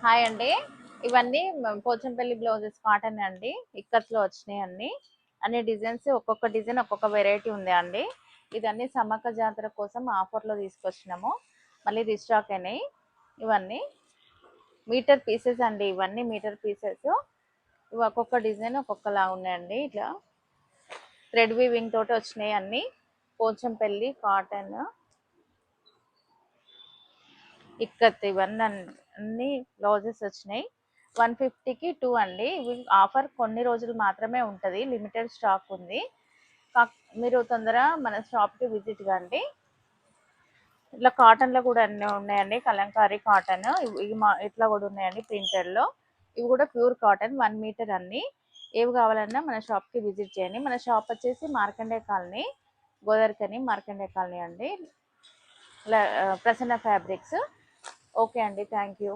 Hi అండి. ఇవన్నీ Pochampally blouses cotton అండి. ఇక్కత్లో వచ్చినాయి అన్ని డిజైన్స్, ఒక్కొక్క డిజైన్ ఒక్కొక్క వెరైటీ ఉంది అండి. ఇదన్నీ సమ్మక్క జాతర కోసం ఆఫర్లో తీసుకొచ్చినాము, మళ్ళీ రీస్టాక్ అయినాయి. ఇవన్నీ మీటర్ పీసెస్ అండి, ఇవన్నీ మీటర్ పీసెస్. ఇవి ఒక్కొక్క డిజైన్ ఒక్కొక్కలా ఉన్నాయండి. ఇట్లా థ్రెడ్ వీవింగ్ తోటి వచ్చినాయి అన్ని. పోచంపల్లి కాటన్ ఇక్కత్ ఇవన్నీ అన్ని బ్లౌజెస్ వచ్చినాయి. 150కి 2 అండి. ఇవి ఆఫర్ కొన్ని రోజులు మాత్రమే ఉంటుంది, లిమిటెడ్ స్టాక్ ఉంది. మీరు తొందర మన షాప్కి విజిట్ కండి. ఇట్లా కాటన్లో కూడా అన్నీ ఉన్నాయండి. కలంకారీ కాటన్ ఇవి ఇట్లా కూడా ఉన్నాయండి ప్రింటెడ్లో. ఇవి కూడా ప్యూర్ కాటన్ 1 మీటర్ అన్ని. ఏవి కావాలన్నా మన షాప్కి విజిట్ చేయండి. మన షాప్ వచ్చేసి మార్కండే కాలనీ, గోదర్కని మార్కండే కాలనీ అండి. ప్రసన్న ఫ్యాబ్రిక్స్. ఓకే అండి, థ్యాంక్ యూ.